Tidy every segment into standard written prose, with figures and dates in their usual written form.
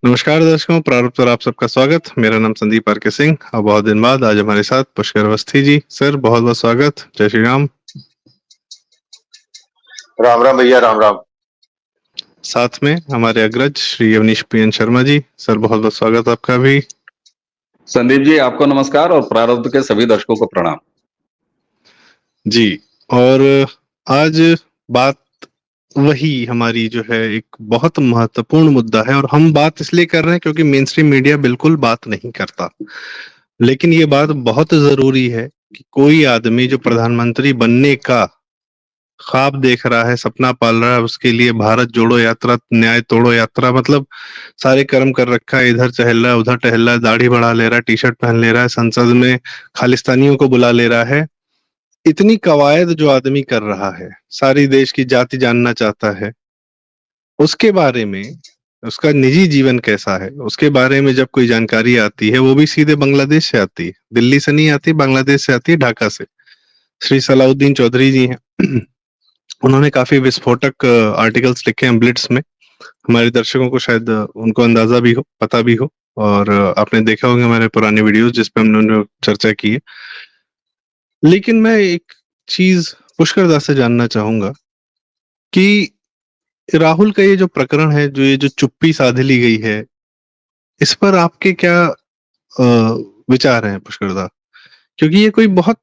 नमस्कार दर्शकों, प्रारंभ पर आप सबका स्वागत। मेरा नाम संदीप आर के सिंह और बहुत दिन बाद आज हमारे साथ पुष्कर अवस्थी जी। सर बहुत बहुत स्वागत। जय श्री राम। राम राम भैया, राम राम। साथ में हमारे अग्रज श्री अवनीश PN शर्मा जी। सर बहुत बहुत स्वागत आपका भी। संदीप जी, आपको नमस्कार और प्रारब्ध के सभी दर्शकों को प्रणाम। जी, और आज बात वही हमारी जो है एक बहुत महत्वपूर्ण मुद्दा है, और हम बात इसलिए कर रहे हैं क्योंकि मेन स्ट्रीम मीडिया बिल्कुल बात नहीं करता, लेकिन ये बात बहुत जरूरी है कि कोई आदमी जो प्रधानमंत्री बनने का ख्वाब देख रहा है, सपना पाल रहा है, उसके लिए भारत जोड़ो यात्रा, न्याय तोड़ो यात्रा, मतलब सारे कर्म कर रखा है। इधर टहल रहा है, उधर टहल रहा है, दाढ़ी बढ़ा ले रहा है, टी-शर्ट पहन ले रहा है, संसद में खालिस्तानियों को बुला ले रहा है। इतनी कवायद जो आदमी कर रहा है, सारी देश की जाति जानना चाहता है, उसके बारे में, उसका निजी जीवन कैसा है, उसके बारे में जब कोई जानकारी आती है, वो भी सीधे बांग्लादेश से आती है, दिल्ली से नहीं आती, बांग्लादेश से आती है, ढाका से। श्री सलाउद्दीन चौधरी जी हैं। उन्होंने काफी विस्फोटक आर्टिकल्स लिखे हैं ब्लिट्स में। हमारे दर्शकों को शायद उनको अंदाजा भी हो, पता भी हो, और आपने देखा होगा हमारे पुराने वीडियोस जिसपे हमने चर्चा की है। लेकिन मैं एक चीज पुष्कर दा से जानना चाहूंगा कि राहुल का ये जो प्रकरण है, जो ये जो चुप्पी साध ली गई है, इस पर आपके क्या विचार हैं पुष्कर दा? क्योंकि ये कोई बहुत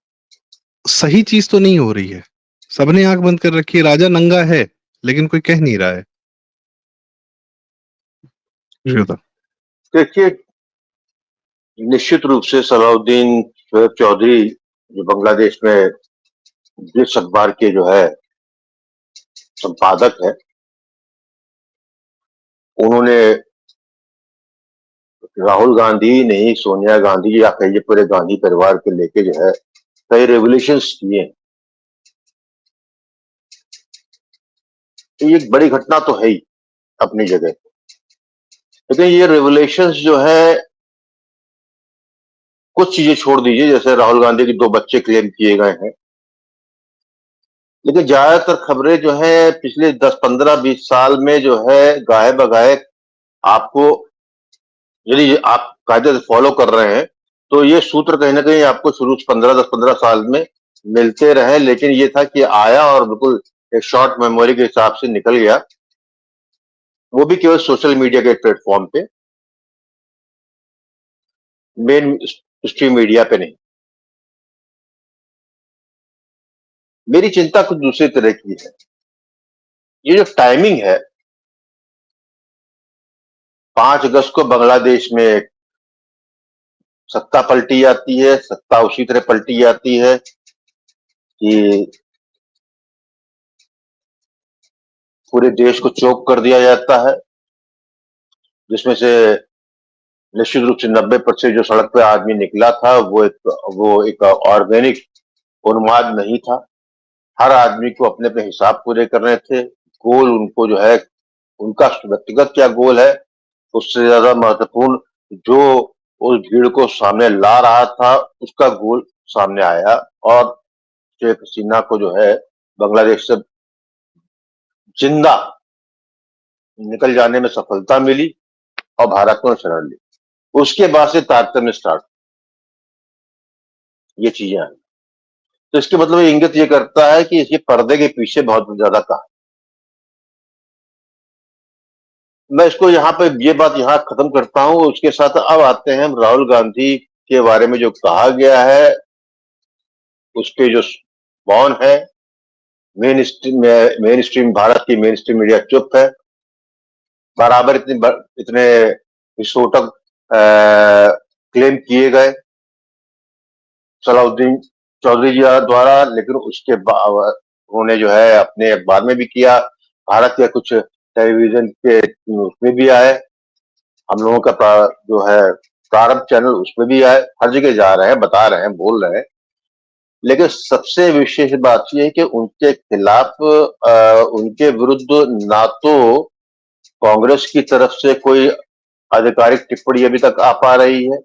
सही चीज तो नहीं हो रही है। सबने आंख बंद कर रखी है, राजा नंगा है लेकिन कोई कह नहीं रहा है। पुष्कर दा। देखिए, निश्चित रूप से सलाउद्दीन शोएब चौधरी जो बांग्लादेश में ब्रिटिश अखबार के जो है संपादक है, उन्होंने राहुल गांधी नहीं, सोनिया गांधी या कहिए पूरे गांधी परिवार के लेके जो है कई रेवोल्यूशंस किए। ये एक बड़ी घटना तो है ही अपनी जगह, लेकिन ये रेवोल्यूशंस जो है, कुछ चीजें छोड़ दीजिए, जैसे राहुल गांधी के 2 बच्चे क्लेम किए गए हैं, लेकिन ज्यादातर खबरें जो है पिछले 10, 15, 20 साल में जो है गाहे बगाहे आपको, यदि आप कायदे से फॉलो कर रहे हैं तो ये सूत्र कहीं ना कहीं आपको शुरू से 10-15 साल में मिलते रहे। लेकिन ये था कि आया और बिल्कुल एक शॉर्ट मेमोरी के हिसाब से निकल गया, वो भी केवल सोशल मीडिया के प्लेटफॉर्म पे, मेन स्ट्रीम मीडिया पे नहीं। मेरी चिंता कुछ दूसरी तरह की है। ये जो टाइमिंग है, 5 अगस्त को बांग्लादेश में सत्ता पलटी जाती है, सत्ता उसी तरह पलटी जाती है कि पूरे देश को चोक कर दिया जाता है, जिसमें से निश्चित रूप से 90% जो सड़क पे आदमी निकला था वो एक ऑर्गेनिक उन्माद नहीं था। हर आदमी को अपने अपने हिसाब पूरे करने थे। गोल उनको जो है, उनका व्यक्तिगत क्या गोल है, उससे ज्यादा महत्वपूर्ण जो उस भीड़ को सामने ला रहा था, उसका गोल सामने आया, और शेख हसीना को जो है बांग्लादेश से जिंदा निकल जाने में सफलता मिली और भारत को शरण ली। उसके बाद से तारतम्य स्टार्ट, ये चीजें आई। तो इसके मतलब ये इंगित ये करता है कि इसके पर्दे के पीछे बहुत ज्यादा कहा। मैं इसको यहाँ पे ये बात यहाँ खत्म करता हूँ। उसके साथ अब आते हैं राहुल गांधी के बारे में जो कहा गया है, उसके जो मौन है, मेन स्ट्रीम भारत की मेन स्ट्रीम मीडिया चुप है। बराबर इतने विस्फोटक क्लेम किए गए सलाउद्दीन चौधरी जी द्वारा, लेकिन उसके उन्होंने जो है अपने अखबार में भी किया, भारत के कुछ टेलीविजन के उसमें भी आए, हम लोगों का जो है प्रारंभ चैनल उसमें भी आए, हर जगह जा रहे हैं, बता रहे हैं, बोल रहे हैं। लेकिन सबसे विशेष बात यह है कि उनके खिलाफ उनके विरुद्ध ना तो कांग्रेस की तरफ से कोई आधिकारिक टिप्पणी अभी तक आ पा रही है,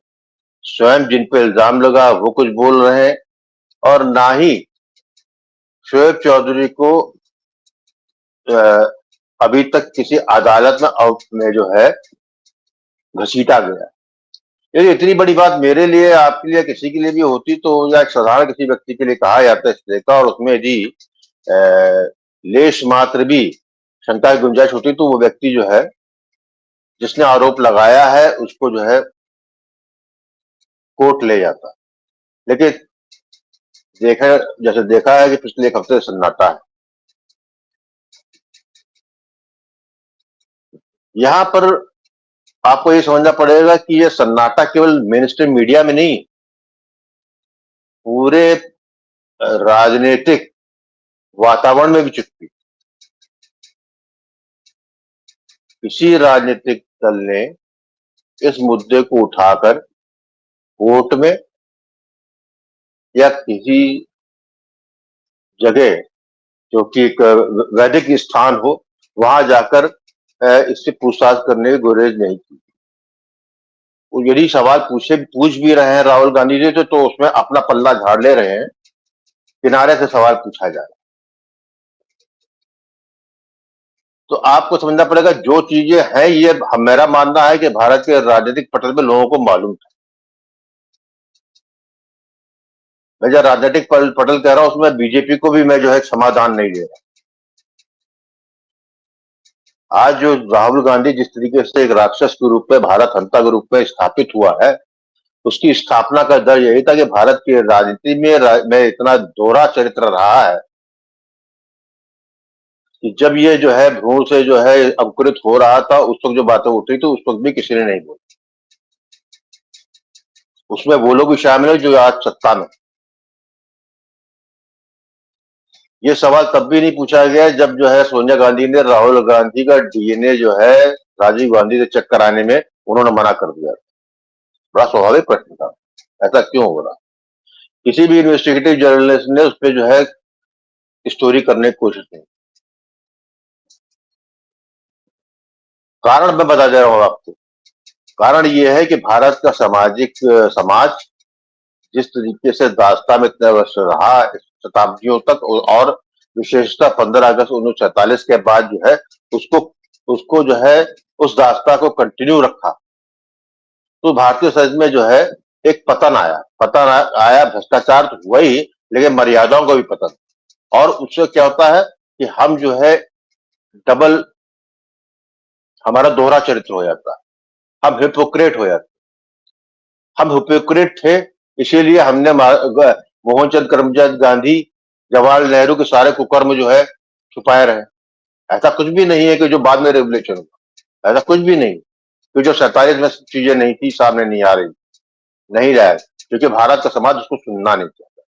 स्वयं जिन पे इल्जाम लगा वो कुछ बोल रहे हैं, और ना ही शोएब चौधरी को अभी तक किसी अदालत में जो है घसीटा गया। यदि इतनी बड़ी बात मेरे लिए, आपके लिए, किसी के लिए भी होती तो, या एक साधारण किसी व्यक्ति के लिए कहा जाता है इस तरह का, और उसमें यदि लेश मात्र भी शंका की गुंजाइश होती, तो वो व्यक्ति जो है, जिसने आरोप लगाया है, उसको जो है कोर्ट ले जाता। लेकिन जैसे देखा है कि पिछले एक हफ्ते से सन्नाटा है। यहां पर आपको ये समझना पड़ेगा कि ये सन्नाटा केवल मेन स्ट्रीम मीडिया में नहीं, पूरे राजनीतिक वातावरण में भी चुप्पी। किसी राजनीतिक दल ने इस मुद्दे को उठाकर कोर्ट में या किसी जगह जो कि एक वैदिक स्थान हो, वहां जाकर इससे पूछताछ करने की गुरेज नहीं की। यदि सवाल पूछ भी रहे हैं राहुल गांधी जी से, तो उसमें अपना पल्ला झाड़ ले रहे हैं, किनारे से सवाल पूछा जाए। तो आपको समझना पड़ेगा जो चीजें हैं, ये मेरा मानना है कि भारत के राजनीतिक पटल में लोगों को मालूम था। मैं जो राजनीतिक पटल कह रहा हूं, उसमें बीजेपी को भी मैं जो है समाधान नहीं दे रहा। आज जो राहुल गांधी जिस तरीके से एक राक्षस के रूप में, भारत हंता के रूप में स्थापित हुआ है, उसकी स्थापना का दर यही था कि भारत की राजनीति में इतना दोहरा चरित्र रहा है कि जब ये जो है भ्रूण से जो है अंकुरित हो रहा था, उस वक्त जो बातें उठी थी, उस वक्त भी किसी ने नहीं बोली। उसमें वो लोग भी शामिल है जो आज सत्ता में। ये सवाल तब भी नहीं पूछा गया जब जो है सोनिया गांधी ने राहुल गांधी का डीएनए जो है राजीव गांधी से चेक कराने में उन्होंने मना कर दिया। बड़ा स्वाभाविक प्रश्न था, ऐसा क्यों हो रहा। किसी भी इन्वेस्टिगेटिव जर्नलिस्ट ने उस पर जो है स्टोरी करने की कोशिश नहीं। कारण मैं बता दे रहा हूं आपको। कारण ये है कि भारत का समाज जिस तरीके से दास्ता में इतने वर्ष रहा, शताब्दियों तक, और विशेषतः 15 अगस्त 1947 के बाद जो है उसको उसको जो है उस दास्ता को कंटिन्यू रखा, तो भारतीय समाज में जो है एक पतन आया। भ्रष्टाचार तो हुआ ही, लेकिन मर्यादाओं का भी पतन। और उससे क्या होता है कि हम जो है डबल, हमारा दोहरा चरित्र हो जाता है, हम हिपोक्रेट हो जाते। हम हिपोक्रेट थे, इसीलिए हमने मोहनचंद करमचंद गांधी, जवाहरलाल नेहरू के सारे कुकर्म जो है छुपाए रहे। ऐसा कुछ भी नहीं है कि जो बाद में रेवोल्यूशन हुआ, ऐसा कुछ भी नहीं, कि जो 47 में चीजें नहीं थी, सामने नहीं आ रही, नहीं रहा, क्योंकि भारत का समाज उसको सुनना नहीं चाहता।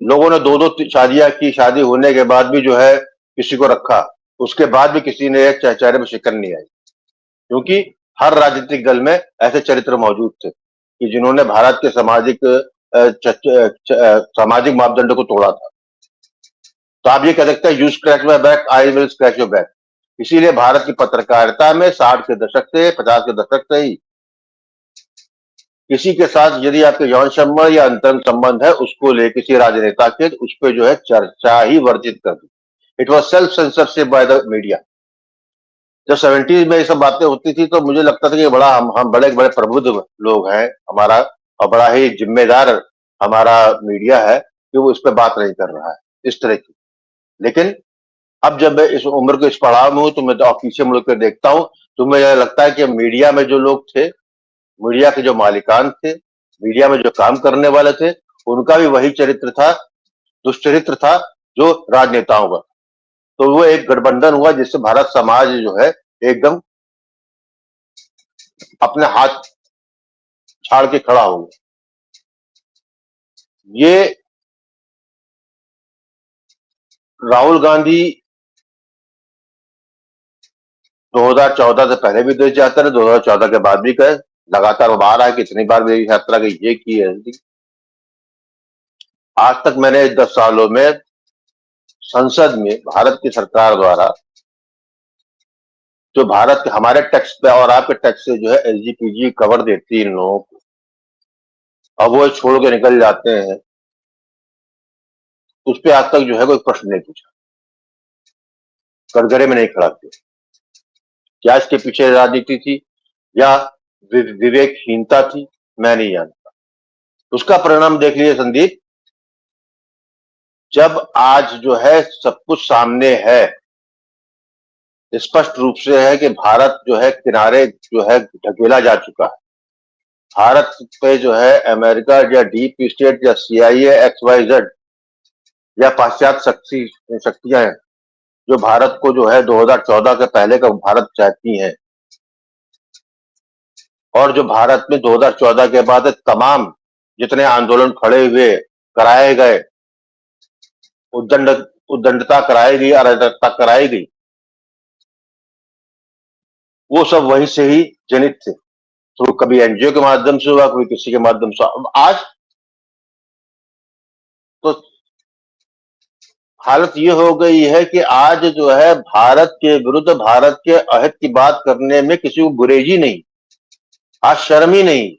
लोगों ने दो दो शादियां की, शादी होने के बाद भी जो है किसी को रखा, उसके बाद भी किसी ने चेहरे में शिकन नहीं आई, क्योंकि हर राजनीतिक दल में ऐसे चरित्र मौजूद थे कि जिन्होंने भारत के सामाजिक मापदंड को तोड़ा था। तो आप ये कह सकते हैं, you scratch my back, I will scratch your back. इसीलिए भारत की पत्रकारिता में 60 के दशक से, 50 के दशक से ही किसी के साथ यदि आपके यौन संबंध या अंतरंग संबंध है, उसको ले किसी राजनेता के, उस पर जो है चर्चा ही वर्जित कर दी। It was self censorship by the media. जब 70s में ये सब बातें होती थी, तो मुझे लगता था कि बड़ा हम बड़े प्रबुद्ध लोग हैं हमारा, और बड़ा ही जिम्मेदार हमारा मीडिया है कि वो इस पर बात नहीं कर रहा है इस तरह की। लेकिन अब जब मैं इस उम्र के इस पड़ाव में हूं, तो मैं पीछे मुड़ कर देखता हूं, तो मुझे लगता है कि मीडिया में जो लोग थे, मीडिया के जो मालिकान थे, मीडिया में जो काम करने वाले थे, उनका भी वही चरित्र था, दुष्चरित्र था जो राजनेताओं का। तो वो एक गठबंधन हुआ जिससे भारत समाज जो है एकदम अपने हाथ छाड़ के खड़ा हो गया। ये राहुल गांधी 2014 से पहले भी देश जाते रहे, 2014 के बाद भी गए, लगातार बाहर आए, कितनी बार मेरी यात्रा की, ये की है। आज तक मैंने 10 सालों में संसद में भारत की सरकार द्वारा जो भारत के हमारे टैक्स पे और आपके टैक्स से जो है एसजीपीजी कवर देती है इन लोगों को, अब वो छोड़ के निकल जाते हैं, उस पर आज तक जो है कोई प्रश्न नहीं पूछा, कटघरे में नहीं खड़ा किया। क्या इसके पीछे राजनीति थी या विवेकहीनता थी, मैं नहीं जानता। उसका परिणाम देख लीजिए संदीप, जब आज जो है सब कुछ सामने है, स्पष्ट रूप से है कि भारत जो है किनारे जो है ढकेला जा चुका है। भारत पे जो है अमेरिका या डीप स्टेट या CIA XYZ या पाश्चात्य शक्तियां हैं जो भारत को जो है 2014 के पहले का भारत चाहती हैं, और जो भारत में 2014 के बाद तमाम जितने आंदोलन खड़े हुए, कराए गए, उद्दंडता कराई गई, अराजकता कराई गई, वो सब वहीं से ही जनित थे। तो कभी NGO के माध्यम से हुआ, कभी किसी के माध्यम से। अब आज तो हालत ये हो गई है कि आज जो है भारत के विरुद्ध, भारत के अहित की बात करने में किसी को गुरेजी नहीं, आज शर्म ही नहीं।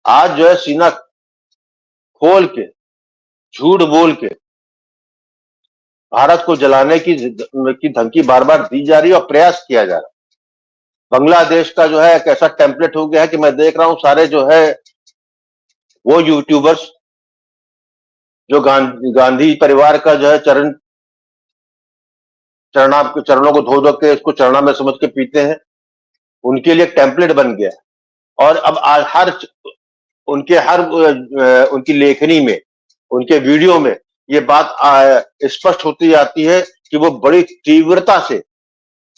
आज जो है सीना खोल के, झूठ बोल के भारत को जलाने की धमकी बार बार दी जा रही है और प्रयास किया जा रहा है। बांग्लादेश का जो है एक ऐसा टेम्पलेट हो गया है कि मैं देख रहा हूं सारे जो है वो यूट्यूबर्स जो गांधी परिवार का जो है चरणों को धो धो के इसको चरणा में समझ के पीते हैं, उनके लिए टेम्पलेट बन गया। और अब उनकी लेखनी में, उनके वीडियो में ये बात स्पष्ट होती जाती है कि वो बड़ी तीव्रता से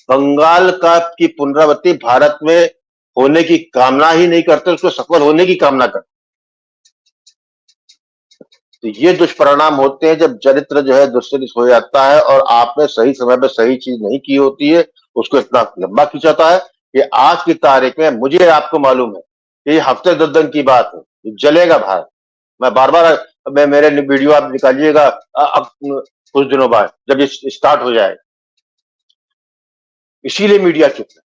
बंगाल की पुनरावृत्ति भारत में होने की कामना ही नहीं करते, उसको सफल होने की कामना करते। तो ये दुष्परिणाम होते हैं जब चरित्र जो है दुष्चरित हो जाता है और आपने सही समय पे सही चीज नहीं की होती है, उसको इतना लंबा खींचाता है कि आज की तारीख में मुझे आपको मालूम है कि ये हफ्ते 10 दिन की बात है, जलेगा भारत। मैं बार बार मेरे वीडियो आप निकालिएगा अब कुछ दिनों बाद जब ये स्टार्ट हो जाए। इसीलिए मीडिया चुप है,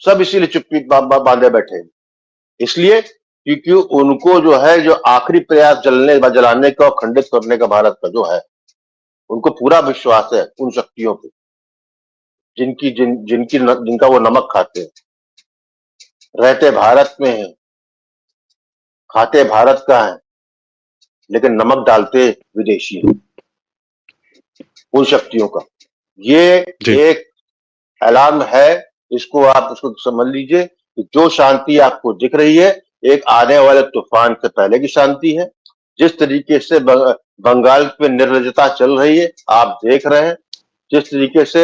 सब इसीलिए चुप्पी बांधे बैठे हैं, इसलिए क्योंकि उनको जो है जो आखिरी प्रयास जलाने का और खंडित करने का भारत का जो है, उनको पूरा विश्वास है उन शक्तियों पे जिनका वो नमक खाते हैं, रहते भारत में हैं, खाते भारत का है, लेकिन नमक डालते विदेशी हैं, उन शक्तियों का। ये एक अलार्म है, इसको समझ लीजिए कि जो शांति आपको दिख रही है एक आने वाले तूफान से पहले की शांति है। जिस तरीके से बंगाल पे निर्लजता चल रही है आप देख रहे हैं, जिस तरीके से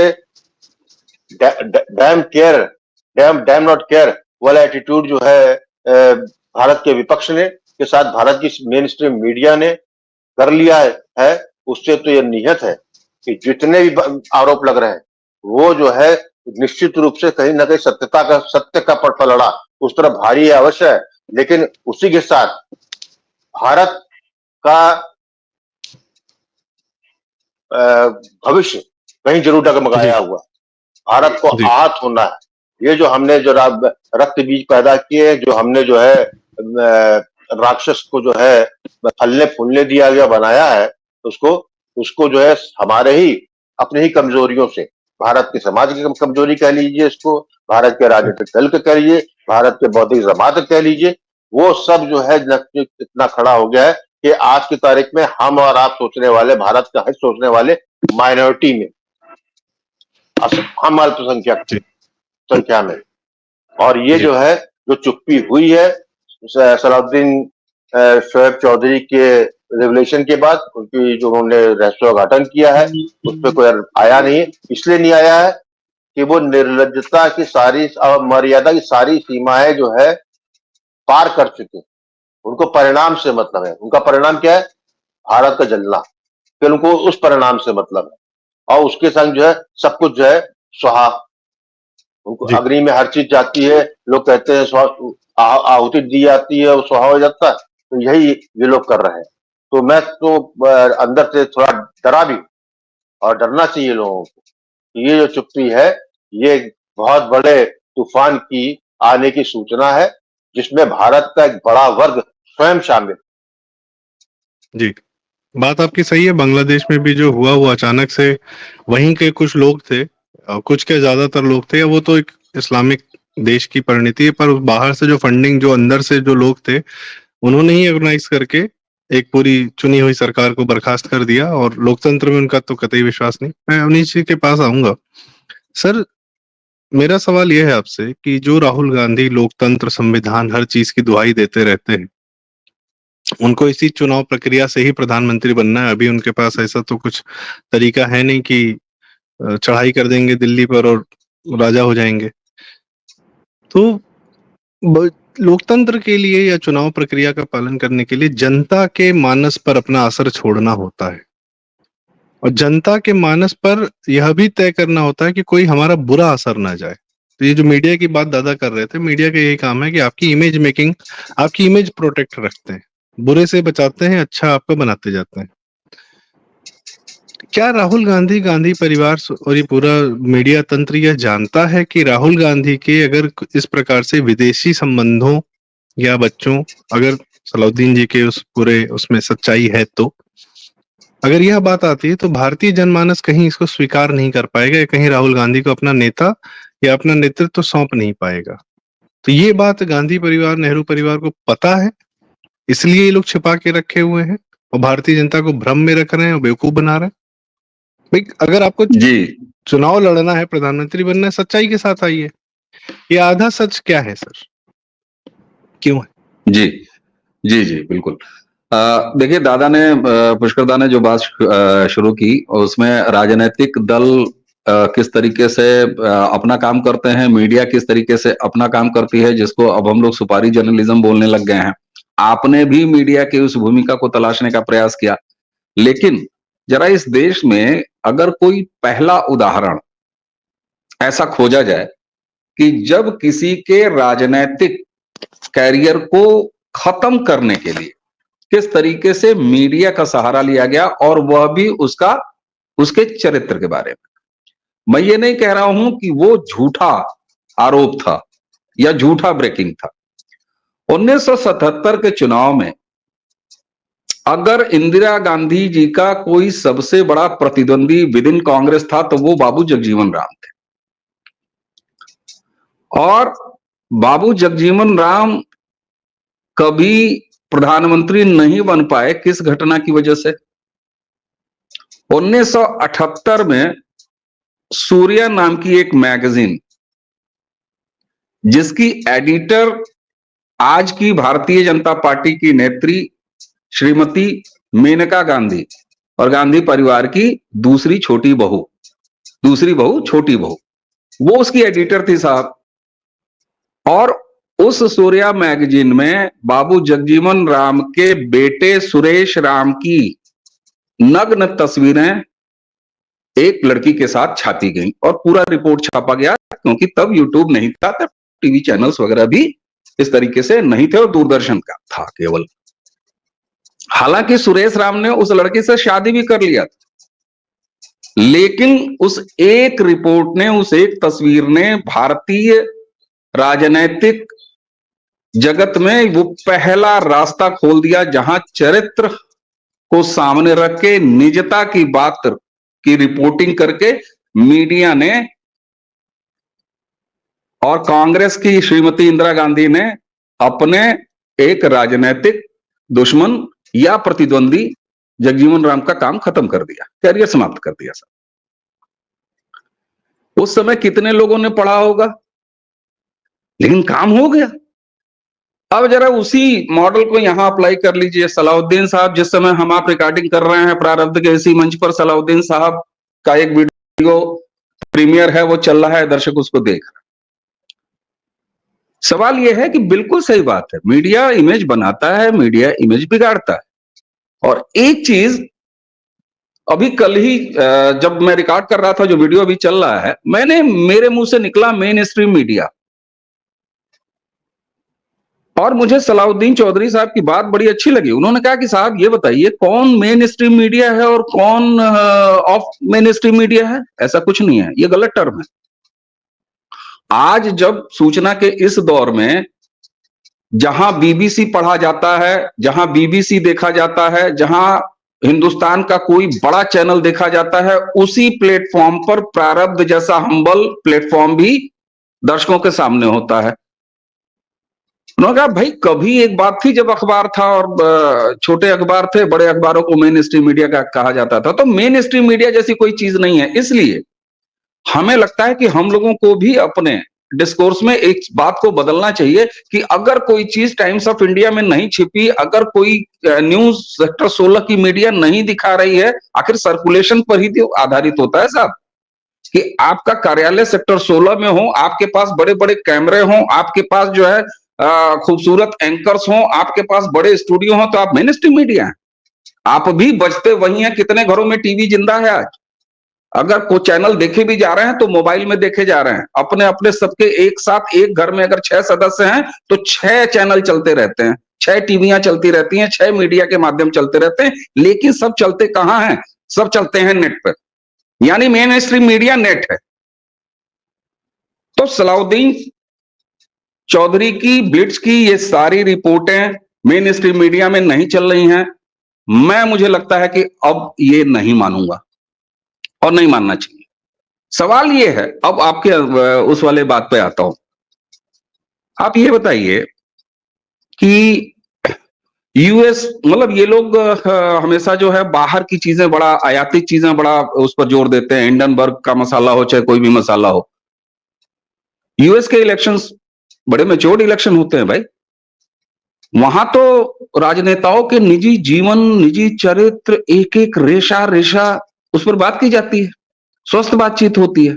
डैम नॉट केयर वाला एटीट्यूड जो है भारत के विपक्ष ने के साथ भारत की मेन स्ट्रीम मीडिया ने कर लिया है, उससे तो यह निहित है कि जितने भी आरोप लग रहे हैं वो जो है निश्चित रूप से कहीं ना कहीं सत्य का पलड़ा उस तरफ भारी है अवश्य है, लेकिन उसी के साथ भारत का भविष्य कहीं जरूर डगमगाया हुआ। भारत को आहत होना है। ये जो हमने जो रक्त बीज पैदा किए, जो हमने जो है राक्षस को जो है फलने फूलने दिया गया बनाया है, उसको जो है हमारे ही अपने ही कमजोरियों से, भारत के समाज की कमजोरी कह लीजिए, इसको भारत के राजनीतिक दल के कह लीजिए, भारत के बौद्धिक जमात कह लीजिए, वो सब जो है इतना खड़ा हो गया है कि आज की तारीख में हम और आप सोचने वाले, भारत का हित सोचने वाले माइनॉरिटी में, हम संख्या में। और ये जो है जो चुप्पी हुई है सलाउद्दीन शोएब चौधरी के रेवलेशन के बाद, उनकी जो उन्होंने रहस्योद्घाटन किया है उस पर कोई आया नहीं। इसलिए नहीं आया है कि वो निर्लज्जता की सारी मर्यादा की सारी सीमाएं जो है पार कर चुके। उनको परिणाम से मतलब है। उनका परिणाम क्या है? भारत का जलना। फिर उनको उस परिणाम से मतलब है, और उसके संग जो है सब कुछ जो है स्वाहा। उनको अग्नि में हर चीज जाती है, लोग कहते हैं आहुति दी जाती है, वो स्वाहा हो जाता है। तो यही ये लोग कर रहे हैं। तो मैं तो अंदर से थोड़ा डरा भी, और डरना चाहिए लोगों को। ये जो चुप्पी है ये बहुत बड़े तूफान की आने की सूचना है, जिसमें भारत का एक बड़ा वर्ग स्वयं शामिल। जी, बात आपकी सही है। बांग्लादेश में भी जो हुआ वो अचानक से वहीं के कुछ लोग थे कुछ क्या ज्यादातर लोग थे, वो तो एक इस्लामिक देश की परिणति है, पर बाहर से जो फंडिंग, जो अंदर से जो लोग थे, उन्होंने ही ऑर्गेनाइज करके एक पूरी चुनी हुई सरकार को बर्खास्त कर दिया, और लोकतंत्र में उनका तो कतई विश्वास नहीं। मैं अवनीश जी के पास आऊंगा। सर, मेरा सवाल यह है आपसे कि जो राहुल गांधी लोकतंत्र, संविधान, हर चीज की दुहाई देते रहते हैं, उनको इसी चुनाव प्रक्रिया से ही प्रधानमंत्री बनना है। अभी उनके पास ऐसा तो कुछ तरीका है नहीं कि चढ़ाई कर देंगे दिल्ली पर और राजा हो जाएंगे। तो लोकतंत्र के लिए या चुनाव प्रक्रिया का पालन करने के लिए जनता के मानस पर अपना असर छोड़ना होता है, और जनता के मानस पर यह भी तय करना होता है कि कोई हमारा बुरा असर ना जाए। तो ये जो मीडिया की बात दादा कर रहे थे, मीडिया का यही काम है कि आपकी इमेज मेकिंग, आपकी इमेज प्रोटेक्ट रखते हैं, बुरे से बचाते हैं, अच्छा आपको बनाते जाते हैं। क्या राहुल गांधी, गांधी परिवार और ये पूरा मीडिया तंत्र यह जानता है कि राहुल गांधी के अगर इस प्रकार से विदेशी संबंधों या बच्चों, अगर सलाउद्दीन जी के उस पूरे उसमें सच्चाई है, तो अगर यह बात आती है तो भारतीय जनमानस कहीं इसको स्वीकार नहीं कर पाएगा, या कहीं राहुल गांधी को अपना नेता या अपना नेतृत्व सौंप नहीं पाएगा। तो ये बात गांधी परिवार, नेहरू परिवार को पता है, इसलिए ये लोग छिपा के रखे हुए हैं और भारतीय जनता को भ्रम में रख रहे हैं और बेवकूफ बना रहे हैं। भाई, अगर आपको जी चुनाव लड़ना है, प्रधानमंत्री बनना है, सच्चाई के साथ आइए। ये आधा सच क्या है सर, क्यों है? जी जी जी बिल्कुल। देखिए, दादा ने पुष्कर दा ने जो बात शुरू की, उसमें राजनीतिक दल किस तरीके से अपना काम करते हैं, मीडिया किस तरीके से अपना काम करती है, जिसको अब हम लोग सुपारी जर्नलिज्म बोलने लग गए हैं। आपने भी मीडिया की उस भूमिका को तलाशने का प्रयास किया, लेकिन जरा इस देश में अगर कोई पहला उदाहरण ऐसा खोजा जाए कि जब किसी के राजनीतिक कैरियर को खत्म करने के लिए किस तरीके से मीडिया का सहारा लिया गया, और वह भी उसके चरित्र के बारे में। मैं ये नहीं कह रहा हूं कि वो झूठा आरोप था या झूठा ब्रेकिंग था। 1977 के चुनाव में अगर इंदिरा गांधी जी का कोई सबसे बड़ा प्रतिद्वंदी विद इन कांग्रेस था तो वो बाबू जगजीवन राम थे, और बाबू जगजीवन राम कभी प्रधानमंत्री नहीं बन पाए। किस घटना की वजह से? 1978 में सूर्या नाम की एक मैगजीन, जिसकी एडिटर आज की भारतीय जनता पार्टी की नेत्री श्रीमती मेनका गांधी और गांधी परिवार की दूसरी बहू छोटी बहू, वो उसकी एडिटर थी साहब। और उस सूर्या मैगजीन में बाबू जगजीवन राम के बेटे सुरेश राम की नग्न तस्वीरें एक लड़की के साथ छापी गई और पूरा रिपोर्ट छापा गया, क्योंकि तब यूट्यूब नहीं था, तब टीवी चैनल्स वगैरह भी इस तरीके से नहीं थे और दूरदर्शन का था केवल। हालांकि सुरेश राम ने उस लड़की से शादी भी कर लिया था, लेकिन उस एक रिपोर्ट ने, उस एक तस्वीर ने भारतीय राजनैतिक जगत में वो पहला रास्ता खोल दिया, जहां चरित्र को सामने रख के निजता की बात की रिपोर्टिंग करके मीडिया ने और कांग्रेस की श्रीमती इंदिरा गांधी ने अपने एक राजनीतिक दुश्मन या प्रतिद्वंदी जगजीवन राम का काम खत्म कर दिया, कैरियर समाप्त कर दिया। सर, उस समय कितने लोगों ने पढ़ा होगा, लेकिन काम हो गया। अब जरा उसी मॉडल को यहां अप्लाई कर लीजिए। सलाउद्दीन साहब, जिस समय हम आप रिकॉर्डिंग कर रहे हैं प्रारब्ध के इसी मंच पर, सलाउद्दीन साहब का एक वीडियो प्रीमियर है, वो चल रहा है, दर्शक उसको देख रहे हैं। सवाल यह है कि बिल्कुल सही बात है, मीडिया इमेज बनाता है, मीडिया इमेज बिगाड़ता है। और एक चीज अभी कल ही जब मैं रिकॉर्ड कर रहा था, जो वीडियो अभी चल रहा है, मेरे मुंह से निकला मेन स्ट्रीम मीडिया, और मुझे सलाउद्दीन चौधरी साहब की बात बड़ी अच्छी लगी। उन्होंने कहा कि साहब ये बताइए कौन मेन स्ट्रीम मीडिया है और कौन ऑफ मेन स्ट्रीम मीडिया है। ऐसा कुछ नहीं है, ये गलत टर्म है। आज जब सूचना के इस दौर में जहां बीबीसी पढ़ा जाता है, जहां बीबीसी देखा जाता है, जहां हिंदुस्तान का कोई बड़ा चैनल देखा जाता है, उसी प्लेटफॉर्म पर प्रारब्ध जैसा हम्बल प्लेटफॉर्म भी दर्शकों के सामने होता है। उन्होंने कहा भाई कभी एक बात थी जब अखबार था और छोटे अखबार थे, बड़े अखबारों को मेन स्ट्रीम मीडिया का कहा जाता था, तो मेन स्ट्रीम मीडिया जैसी कोई चीज नहीं है। इसलिए हमें लगता है कि हम लोगों को भी अपने डिस्कोर्स में एक बात को बदलना चाहिए कि अगर कोई चीज टाइम्स ऑफ इंडिया में नहीं छिपी, अगर कोई न्यूज सेक्टर 16 की मीडिया नहीं दिखा रही है, आखिर सर्कुलेशन पर ही तो आधारित होता है साहब, कि आपका कार्यालय सेक्टर 16 में हो, आपके पास बड़े बड़े कैमरे हों, आपके पास जो है खूबसूरत एंकर्स हों, आपके पास बड़े स्टूडियो हों, तो आप मेन स्ट्रीम मीडिया हैं। आप भी बजते वही हैं। कितने घरों में टीवी जिंदा है आज? अगर कोई चैनल देखे भी जा रहे हैं तो मोबाइल में देखे जा रहे हैं। अपने अपने सबके एक साथ एक घर में अगर 6 सदस्य हैं तो 6 चैनल चलते रहते हैं, 6 टीवियां चलती रहती हैं, 6 मीडिया के माध्यम चलते रहते हैं, लेकिन सब चलते कहां हैं? सब चलते हैं नेट पर, यानी मेन स्ट्रीम मीडिया नेट है। तो सलाउद्दीन चौधरी की, ब्लिट्स की ये सारी रिपोर्टें मेन स्ट्रीम मीडिया में नहीं चल रही हैं। मुझे लगता है कि अब ये नहीं मानूंगा और नहीं मानना चाहिए। सवाल ये है, अब आपके उस वाले बात पे आता हूं। आप ये बताइए कि यूएस, मतलब ये लोग हमेशा जो है बाहर की चीजें, बड़ा आयातित चीजें बड़ा उस पर जोर देते हैं। हिंडनबर्ग का मसाला हो चाहे कोई भी मसाला हो। यूएस के इलेक्शंस बड़े मैच्योर्ड इलेक्शन होते हैं भाई। वहां तो राजनेताओं के निजी जीवन, निजी चरित्र, एक एक रेशा रेशा उस पर बात की जाती है, स्वस्थ बातचीत होती है।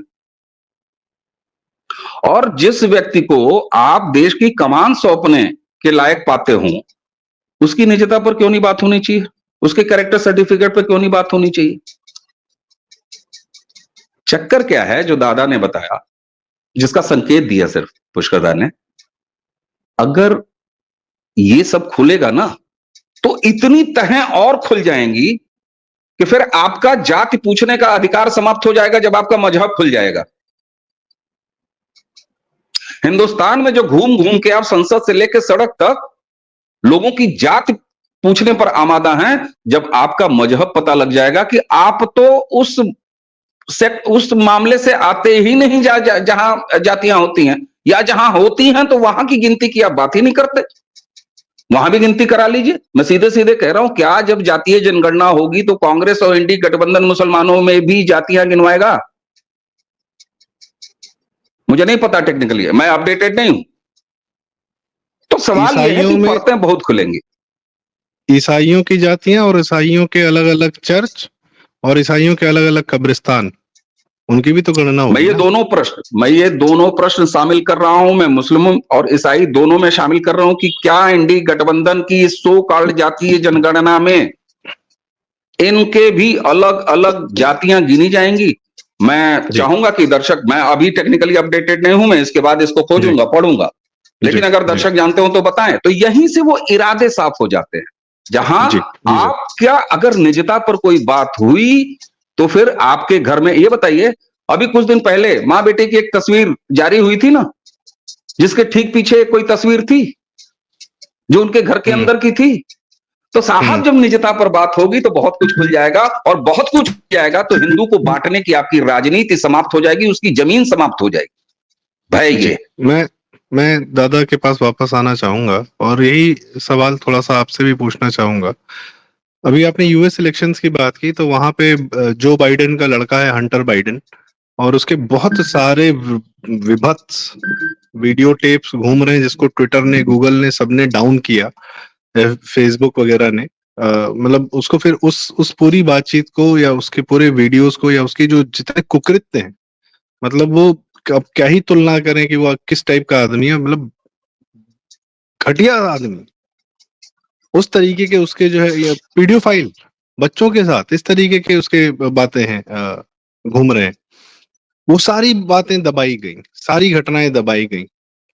और जिस व्यक्ति को आप देश की कमान सौंपने के लायक पाते हो, उसकी निजता पर क्यों नहीं बात होनी चाहिए? उसके कैरेक्टर सर्टिफिकेट पर क्यों नहीं बात होनी चाहिए? चक्कर क्या है जो दादा ने बताया, जिसका संकेत दिया सिर्फ पुष्कर दा ने, अगर ये सब खुलेगा ना तो इतनी तहें और खुल जाएंगी कि फिर आपका जाति पूछने का अधिकार समाप्त हो जाएगा जब आपका मजहब खुल जाएगा। हिंदुस्तान में जो घूम घूम के आप संसद से लेकर सड़क तक लोगों की जाति पूछने पर आमादा हैं, जब आपका मजहब पता लग जाएगा कि आप तो उस मामले से आते ही नहीं जहां जातियां होती हैं, या जहां होती हैं तो वहां की गिनती की आप बात ही नहीं करते। वहां भी गिनती करा लीजिए। मैं सीधे सीधे कह रहा हूं, क्या जब जातीय जनगणना होगी तो कांग्रेस और इंडी गठबंधन मुसलमानों में भी जातियां गिनवाएगा? मुझे नहीं पता टेक्निकली, मैं अपडेटेड नहीं हूं। तो सवाल यह है कि परतें बहुत खुलेंगी। ईसाइयों की जातियां और ईसाइयों के अलग अलग चर्च और ईसाइयों के अलग अलग कब्रिस्तान, उनकी भी तो गणना होगी। मैं ये दोनों प्रश्न शामिल कर रहा हूं। मैं मुस्लिम और ईसाई दोनों में शामिल कर रहा हूं कि क्या इंडी गठबंधन की सो कॉल्ड जातीय जनगणना में इनके भी अलग अलग जातियां गिनी जाएंगी? मैं चाहूंगा कि दर्शक, मैं अभी टेक्निकली अपडेटेड नहीं हूं, मैं इसके बाद इसको खोजूंगा, पढ़ूंगा, लेकिन अगर दर्शक जानते हो तो बताएं। तो यहीं से वो इरादे साफ हो जाते हैं, जहां आप क्या अगर निजता पर कोई बात हुई तो फिर आपके घर में, ये बताइए, अभी कुछ दिन पहले मां बेटे की एक तस्वीर जारी हुई थी ना, जिसके ठीक पीछे कोई तस्वीर थी जो उनके घर के अंदर की थी। तो साहब जब निजता पर बात होगी तो बहुत कुछ खुल जाएगा, और बहुत कुछ खुल जाएगा तो हिंदू को बांटने की आपकी राजनीति समाप्त हो जाएगी, उसकी जमीन समाप्त हो जाएगी भाई। ये मैं दादा के पास वापस आना चाहूंगा और यही सवाल थोड़ा सा आपसे भी पूछना चाहूंगा। अभी आपने यूएस इलेक्शंस की बात की, तो वहां पे जो बाइडेन का लड़का है हंटर बाइडेन, और उसके बहुत सारे विभत्स वीडियो टेप्स घूम रहे हैं, जिसको ट्विटर ने, गूगल ने, सबने डाउन किया, फेसबुक वगैरह ने, मतलब उसको फिर उस पूरी बातचीत को या उसके पूरे वीडियोस को या उसकी जो जितने कुकृत्य हैं, मतलब वो अब क्या ही तुलना करें कि वो किस टाइप का आदमी है, मतलब घटिया आदमी। उस तरीके के उसके जो है पीडियोफाइल बच्चों के साथ इस तरीके के उसके बातें हैं, घूम रहे हैं। वो सारी बातें दबाई गई, सारी घटनाएं दबाई गई,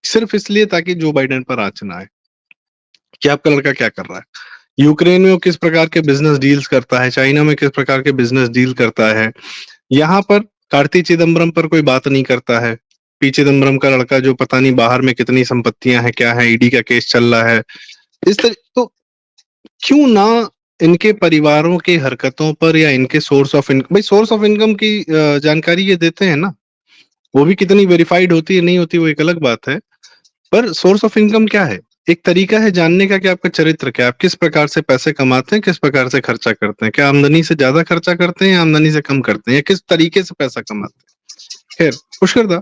सिर्फ इसलिए ताकि जो बाइडेन पर आंच ना आए कि आपका लड़का क्या कर रहा है, यूक्रेन में वो किस प्रकार के बिजनेस डील्स करता है, चाइना में किस प्रकार के बिजनेस डील करता है। यहाँ पर कार्ति चिदम्बरम पर कोई बात नहीं करता है। पी चिदम्बरम का लड़का जो पता नहीं बाहर में कितनी संपत्तियां हैं, क्या है, ईडी का केस चल रहा है। इस तरह तो क्यों ना इनके परिवारों की हरकतों पर या इनके सोर्स ऑफ इनकम, भाई सोर्स ऑफ इनकम की जानकारी ये देते हैं ना, वो भी कितनी वेरीफाइड होती है नहीं होती वो एक अलग बात है, पर सोर्स ऑफ इनकम क्या है? एक तरीका है जानने का कि आपका चरित्र क्या है, आप किस प्रकार से पैसे कमाते हैं, किस प्रकार से खर्चा करते हैं, क्या आमदनी से ज्यादा खर्चा करते हैं या आमदनी से कम करते हैं, या किस तरीके से पैसा कमाते हैं। खैर पुष्कर,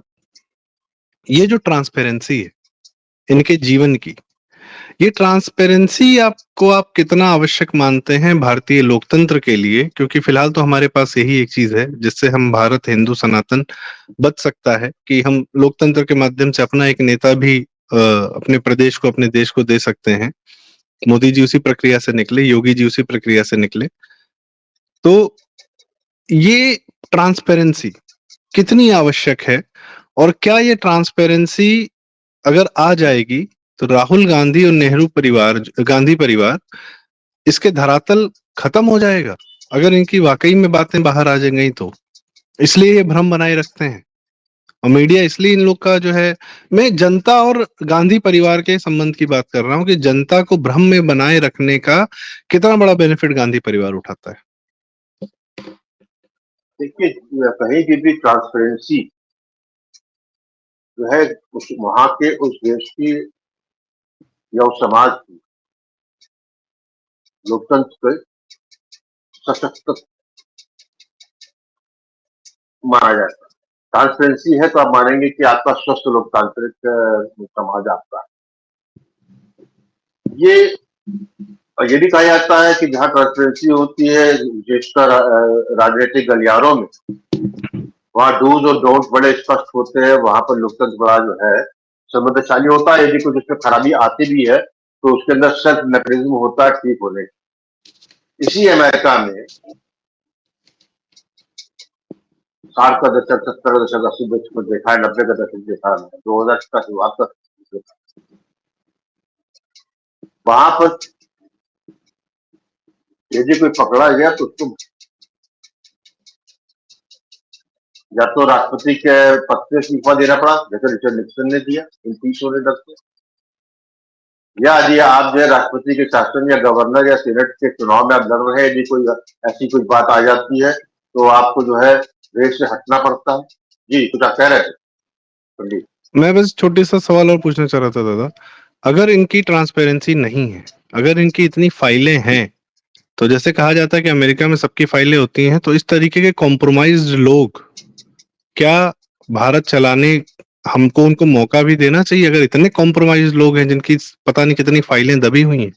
ये जो ट्रांसपेरेंसी है इनके जीवन की, ये ट्रांसपेरेंसी आपको आप कितना आवश्यक मानते हैं भारतीय लोकतंत्र के लिए? क्योंकि फिलहाल तो हमारे पास यही एक चीज है जिससे हम भारत हिंदू सनातन बच सकता है कि हम लोकतंत्र के माध्यम से अपना एक नेता भी अपने प्रदेश को, अपने देश को दे सकते हैं। मोदी जी उसी प्रक्रिया से निकले, योगी जी उसी प्रक्रिया से निकले। तो ये ट्रांसपेरेंसी कितनी आवश्यक है, और क्या ये ट्रांसपेरेंसी अगर आ जाएगी तो राहुल गांधी और नेहरू परिवार, गांधी परिवार, इसके धरातल खत्म हो जाएगा अगर इनकी वाकई में बातें बाहर आ जाएंगी तो? इसलिए ये भ्रम बनाए रखते हैं और मीडिया, इसलिए इन लोग का जो है, मैं जनता और गांधी परिवार के संबंध की बात कर रहा हूं कि जनता को भ्रम में बनाए रखने का कितना बड़ा बेनिफिट गांधी परिवार उठाता है। देखिए, कहीं की भी ट्रांसपेरेंसी जो है उस वहां के उस देश की या उस समाज की लोकतंत्र को सशक्त माना जाता है। ट्रांसपेरेंसी है तो आप मानेंगे कि आपका स्वस्थ लोकतांत्रिक समाज आपका है। ये भी कहा जाता है कि जहाँ ट्रांसपेरेंसी होती है विशेषकर राजनीतिक गलियारों में, वहाँ डूज और डोंट बड़े स्पष्ट होते हैं, वहां पर लोकतंत्र बड़ा जो है समृद्धशाली होता है। यदि कुछ उसमें खराबी आती भी है तो उसके अंदर सेल्फ मैकेनिज्म होता है ठीक होने। इसी अमेरिका में 60 का दशक, 70 का दशक, 80 दशक में देखा है, 90 का दशक देखा है, 2000 का शुरुआत तक वहां पर यदि कोई पकड़ा गया तो उसको या तो राष्ट्रपति के पद से इस्तीफा देना पड़ा, जैसे रिचर्ड निक्सन ने दिया इम्पीच होने तक से, या यदि आप जो है राष्ट्रपति के शासन या गवर्नर या सीनेट के चुनाव में आप लड़ रहे हैं, यदि कोई ऐसी कोई बात आ जाती है तो आपको जो है रेस से हटना पड़ता है। जी, कुछ आप कह रहे थे पंडित? मैं बस छोटी सा सवाल और पूछना चाह रहा था दादा, अगर इनकी ट्रांसपेरेंसी नहीं है, अगर इनकी इतनी फाइलें हैं, तो जैसे कहा जाता है कि अमेरिका में सबकी फाइलें होती हैं, तो इस तरीके के कॉम्प्रोमाइज्ड लोग क्या भारत चलाने, हमको उनको मौका भी देना चाहिए? अगर इतने कॉम्प्रोमाइज लोग हैं जिनकी पता नहीं कितनी फाइलें दबी हुई हैं,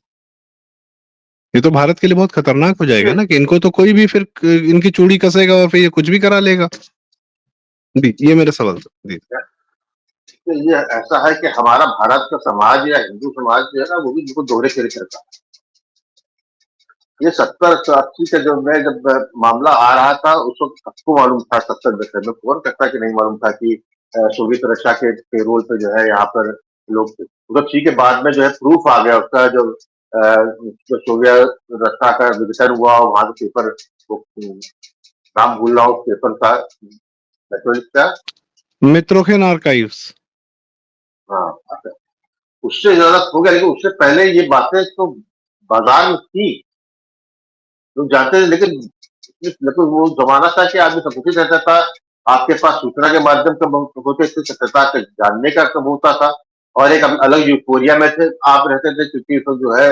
ये तो भारत के लिए बहुत खतरनाक हो जाएगा ना, कि इनको तो कोई भी फिर इनकी चूड़ी कसेगा और फिर ये कुछ भी करा लेगा। जी, ये मेरा सवाल था। जी, तो ये ऐसा है कि हमारा भारत का समाज या हिंदू समाज जो है ना, वो भी बिल्कुल दोहरे चरित्र का। ये 70-80 का जब मामला आ रहा था, उस वक्त सबको मालूम था, 70 दशक में कौन कहता कि नहीं मालूम था कि सोवियत रशिया के पेरोल पे जो है यहाँ पर लोग थे। तो ठीक है, बाद में जो है प्रूफ आ गया उसका, जो सोवियत रशिया का विघटन हुआ, वहां के पेपर, नाम भूल रहा हूँ पेपर था, का मित्रोखिन आर्काइव्स। हाँ, उससे ज्यादा हो गया, लेकिन उससे पहले ये बातें तो बाजार में थी, लोग जानते थे। लेकिन वो जमाना था कि आदमी सब कुछ रहता था, आपके पास सूचना के माध्यम से बहुत होते थे, सत्यता के जानने का सब होता था, और एक अलग यूफोरिया में थे आप रहते थे, क्योंकि तो जो है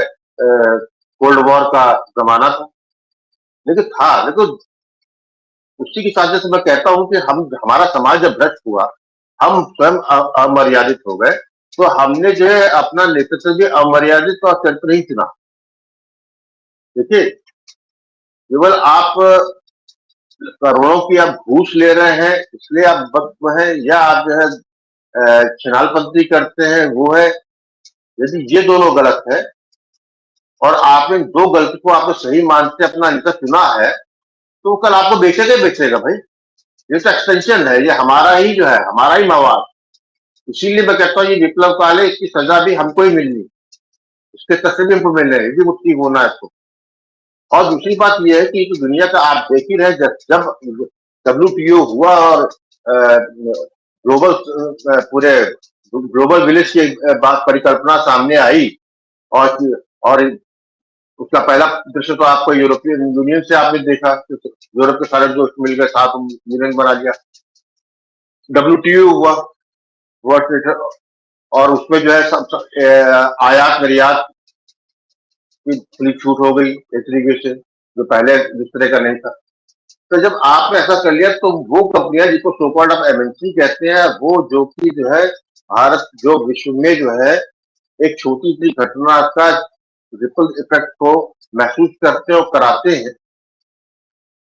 कोल्ड वॉर का जमाना था। लेकिन उसी की साथ से मैं कहता हूँ कि हमारा समाज जब भ्रष्ट हुआ, हम स्वयं अमर्यादित हो गए, तो हमने जो है अपना नेतृत्व भी अमर्यादित और चरित्र नहीं चुना। देखिए, केवल आप करोड़ों की आप घूस ले रहे हैं इसलिए आप वक्त हैं, या आप जो है छिनालपंथी करते हैं, वो है। यदि ये दोनों गलत है और आपने दो गलती को आपने सही मानते अपना नेता चुना है, तो कल आपको बेचेगा बेचेगा भाई। ये तो एक्सटेंशन है, ये हमारा ही जो है, हमारा ही मवाद। इसीलिए मैं कहता हूँ ये विप्लव काल है, इसकी सजा भी हमको ही मिलनी, इसके कसम भी हमको मिल रहे हैं, मुक्ति होना है इसको। और दूसरी बात यह है कि दुनिया का आप देख ही रहे, जब WTO हुआ और ग्लोबल पूरे ग्लोबल विलेज की बात परिकल्पना सामने आई, और उसका पहला दृश्य तो आपको यूरोपियन यूनियन से आपने देखा, यूरोप के सारे दोस्त मिल गए, साथ यूनियन बना लिया। WTO हुआ, वर्ल्ड ट्रेड, और उसमें जो है आयात निर्यात की खुली छूट हो गई एक तरीके से, जो पहले जिस तरह का नहीं था। तो जब आपने ऐसा कर लिया तो वो कंपनियां जिसको सो कॉल्ड आप MNC कहते हैं, वो जो कि जो है भारत जो विश्व में जो है एक छोटी सी घटना का रिपल इफेक्ट को महसूस करते और कराते हैं,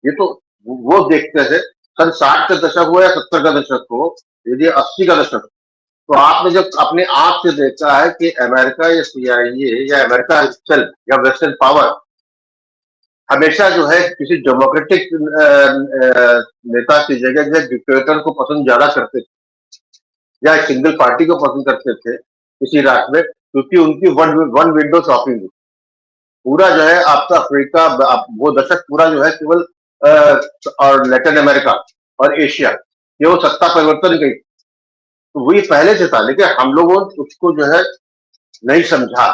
ये तो वो देखते हैं। सन 60 का दशक हो या 70 का दशक हो, यदि 80 का दशक, तो आपने जब अपने आंख से देखा है कि अमेरिका या CIA या अमेरिका चल या वेस्टर्न पावर हमेशा जो है किसी डेमोक्रेटिक नेता की जगह जो है डिक्टेटर को पसंद ज्यादा करते थे, या सिंगल पार्टी को पसंद करते थे किसी राष्ट्र में, क्योंकि उनकी वन विंडो शॉपिंग थी। पूरा जो है आपका अफ्रीका, वो दशक पूरा जो है केवल और लैटिन अमेरिका और एशिया, ये वो सत्ता परिवर्तन गई, तो वही पहले से था, लेकिन हम लोगों ने उसको जो है नहीं समझा,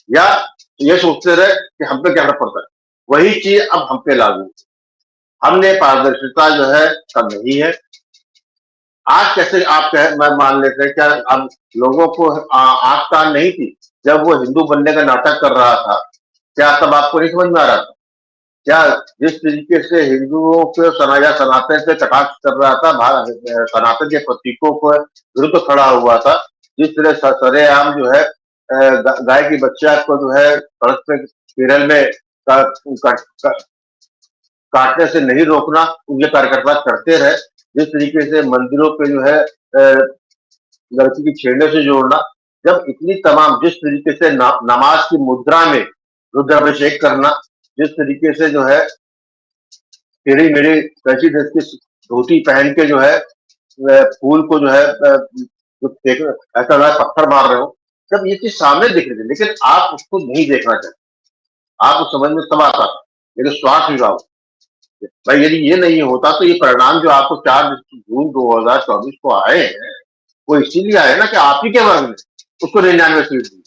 या ये सोचते रहे कि हम पे क्या फर्क पड़ता है। वही चीज अब हम पे लागू, हमने पारदर्शिता जो है कम नहीं है। आज कैसे आप मैं मान लेते हैं, क्या अब लोगों को आंख कान नहीं थी जब वो हिंदू बनने का नाटक कर रहा था? क्या तब आपको नहीं समझ में आ रहा था? क्या जिस तरीके से हिंदुओं को सनातन से कटाक्ष कर रहा था, सनातन के प्रतीकों को विरुद्ध खड़ा हुआ था, जिस तरह सरेआम जो है गाय की बच्चा को जो है सड़क पे केरल में काटने से नहीं रोकना, उनके कार्यकर्ता करते रहे। जिस तरीके से मंदिरों पे जो है लड़की की छेड़ने से जोड़ना, जब इतनी तमाम, जिस तरीके से नमाज की मुद्रा में रुद्राभिषेक करना, जिस तरीके से जो है टेढ़ी मेढ़ी कैसी ड्रेस की धोती पहन के जो है फूल को जो है ऐसा लगा पत्थर मार रहे हो, जब ये चीज सामने दिख रही थी, लेकिन आप उसको नहीं देखना चाहते, आपको समझ में तब आता था। लेकिन स्वास्थ्य विभाग, भाई यदि ये नहीं होता तो ये परिणाम जो आपको 4 जून 2024 को आए हैं, वो इसीलिए आए ना कि आप ही के वर्ग में उसको 99 सीट दी।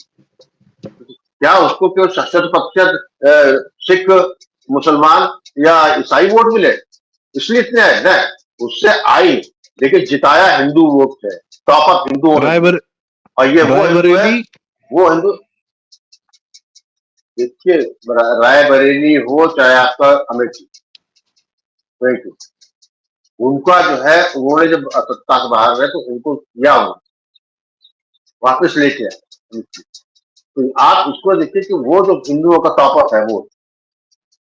क्या उसको केवल 70% सिख, मुसलमान या ईसाई वोट मिले इसलिए इतने आए ना? उससे आई, लेकिन जिताया हिंदू वोट है, टॉप अप हिंदू, और ये वो हिंदू है, वो हिंदू। देखिए, रायबरेली हो चाहे आपका अमेठी, उनका जो है उन्होंने जब सत्ता से बाहर गए तो उनको किया वापस लेके आए। तो आप उसको देखिए कि वो जो हिंदुओं का टॉपअप है, वो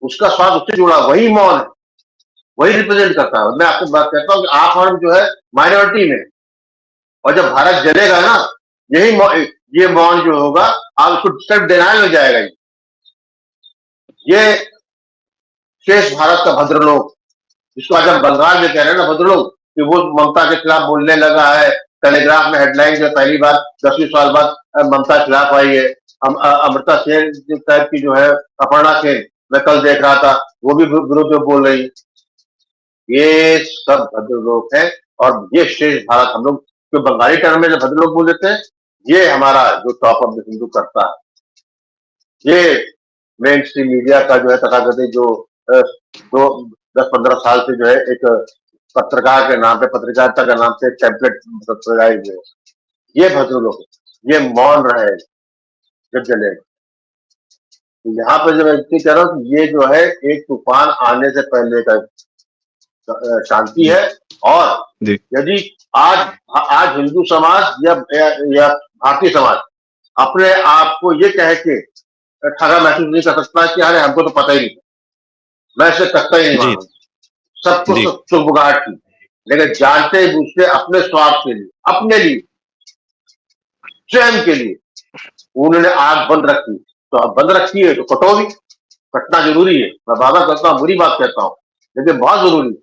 उसका स्वाद उससे जुड़ा, वही मौन है, वही रिप्रेजेंट करता है। मैं आपको बात कहता हूँ कि आप हम जो है माइनॉरिटी में, और जब भारत जलेगा ना, यही ये मौन जो होगा, आप उसको सिर्फ डिनाइल हो जाएगा। ये शेष भारत का भद्रलोक, जिसको आज हम बंगाल में कह रहे हैं ना भद्रलोक, कि वो ममता के खिलाफ बोलने लगा है। टेलीग्राफ में हेडलाइन जो पहली बार 10 साल बाद ममता के खिलाफ आई है। अमृता सेन टाइप की जो है, अपर्णा सेन, मैं कल देख रहा था, वो भी विरोध में बोल रही। ये सब भद्रलोक है, और ये शेष भारत, हम लोग जो बंगाली टर्म में भद्रलोक बोल देते हैं, ये हमारा जो टॉप ऑफ द हिंदू करता है। ये मेन स्ट्रीम मीडिया का जो है तथाकथित जो 10-15 साल से जो है एक पत्रकार के नाम पे, पत्रकारिता के नाम से टेम्पलेट लगाए हुए, ये भद्रलोक, ये मौन रहे जब जलेगा। तो यहाँ पर जब मैं कह रहा हूँ, ये जो है एक तूफान आने से पहले का शांति है। और यदि आज हिंदू समाज या भारतीय समाज अपने आप को ये कह के ठगा महसूस नहीं कर सकता कि अरे हमको तो पता ही नहीं, मैं इसे करता ही नहीं मानूंगा, सबको चुगबुगाहट की, लेकिन जानते बूझते अपने स्वार्थ के लिए, अपने लिए, स्वयं के लिए उन्होंने आग बंद रखी। तो अब बंद रखी है तो कटो भी, कटना जरूरी है। मैं वादा करता हूँ, बुरी बात कहता हूँ, लेकिन बहुत जरूरी है।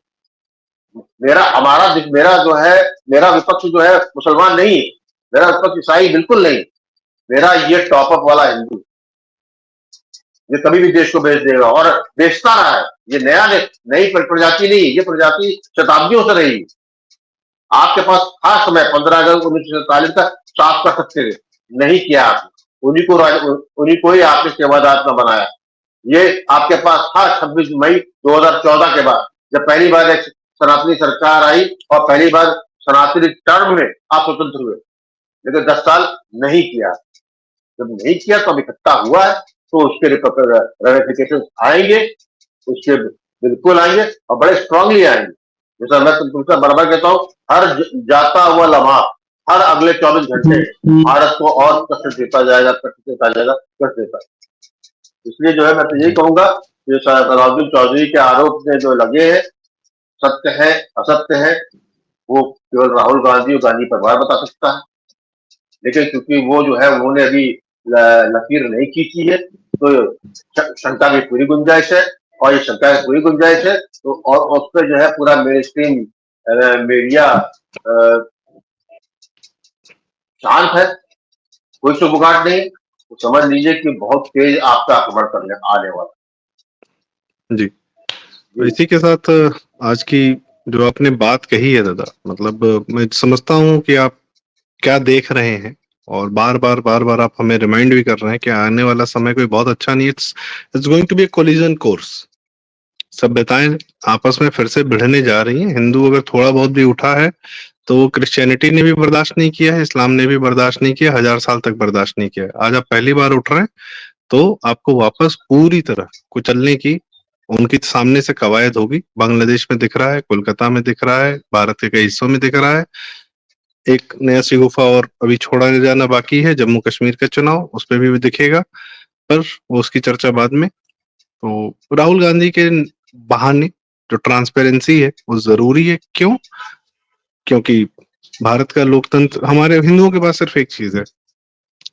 मेरा जो है, मेरा विपक्ष जो है मुसलमान नहीं है, मेरा विपक्ष ईसाई बिल्कुल नहीं, मेरा ये टॉपअप वाला हिंदू, ये कभी भी देश को बेच देगा और बेचता रहा है। ये नई प्रजाति नहीं, ये प्रजाति शताब्दियों से रही। आपके पास खास समय 15 अगस्त 1947 का साफ कर सकते थे, नहीं किया आपने। उन्हीं को ही आपने सेवादार बनाया। ये आपके पास था 26 मई 2014 के बाद, जब पहली बार एक सनातनी सरकार आई और पहली बार सनातनी टर्म में आप स्वतंत्र हुए, लेकिन 10 साल नहीं किया। जब नहीं किया तो अब इकट्ठा हुआ है, तो उसके रेमिफिकेशन आएंगे, उसके बिल्कुल आएंगे और बड़े स्ट्रांगली आएंगे। जैसा मैं तुमसे बराबर कहता हूँ, हर जाता हुआ लम्हा, हर अगले 24 घंटे भारत को और कष्ट देता जाएगा, कष्ट देता जाएगा, कष्ट देता। इसलिए जो है मैं तो यही कहूंगा कि सलाउद्दीन चौधरी के आरोप में जो लगे हैं, सत्य है असत्य है, वो केवल राहुल गांधी और गांधी परिवार बता सकता है। लेकिन क्योंकि वो जो है उन्होंने अभी लकीर नहीं खींची है, तो शंका की पूरी गुंजाइश है, और ये शंका की पूरी गुंजाइश है तो और उस पर जो है पूरा मेन स्ट्रीम मीडिया शांत है, कोई सुबुगाट नहीं, तो समझ लीजिए कि बहुत तेज आपका आक्रमण करने आने वाला। जी, तो इसी के साथ आज की जो आपने बात कही है दादा, मतलब मैं समझता हूँ कि आप क्या देख रहे हैं और बार बार आप हमें रिमाइंड भी कर रहे हैं कि आने वाला समय कोई बहुत अच्छा नहीं है। It's going to be a collision course. सभ्यताएं आपस में फिर से भिड़ने जा रही हैं। हिंदू अगर थोड़ा बहुत भी उठा है तो वो क्रिश्चियनिटी ने भी बर्दाश्त नहीं किया है, इस्लाम ने भी बर्दाश्त नहीं किया, 1000 साल तक बर्दाश्त नहीं किया। आज आप पहली बार उठ रहे हैं तो आपको वापस पूरी तरह कुचलने की उनके सामने से कवायद होगी। बांग्लादेश में दिख रहा है, कोलकाता में दिख रहा है, भारत के कई हिस्सों में दिख रहा है। एक नया शिगुफा और अभी छोड़ा जाना बाकी है, जम्मू कश्मीर का चुनाव, उस पर भी दिखेगा, पर वो उसकी चर्चा बाद में। तो राहुल गांधी के बहाने जो ट्रांसपेरेंसी है वो जरूरी है। क्यों? क्योंकि भारत का लोकतंत्र, हमारे हिंदुओं के पास सिर्फ एक चीज है,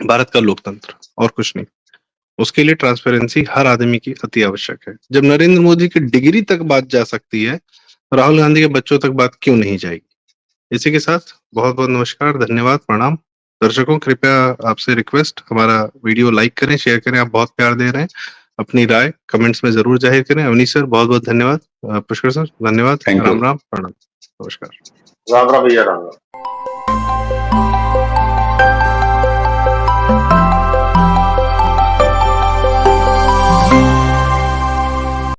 भारत का लोकतंत्र, और कुछ नहीं। उसके लिए ट्रांसपेरेंसी हर आदमी की अति आवश्यक है। जब नरेंद्र मोदी की डिग्री तक बात जा सकती है, राहुल गांधी के बच्चों तक बात क्यों नहीं जाएगी? इसी के साथ बहुत बहुत नमस्कार, धन्यवाद, प्रणाम। दर्शकों, कृपया आपसे रिक्वेस्ट, हमारा वीडियो लाइक करें, शेयर करें। आप बहुत प्यार दे रहे हैं। अपनी राय कमेंट्स में जरूर जाहिर करें। अवनीश सर बहुत बहुत धन्यवाद, पुष्कर सर धन्यवाद, थैंक यू। राम राम, प्रणाम, नमस्कार। राम राम भैया, राम राम।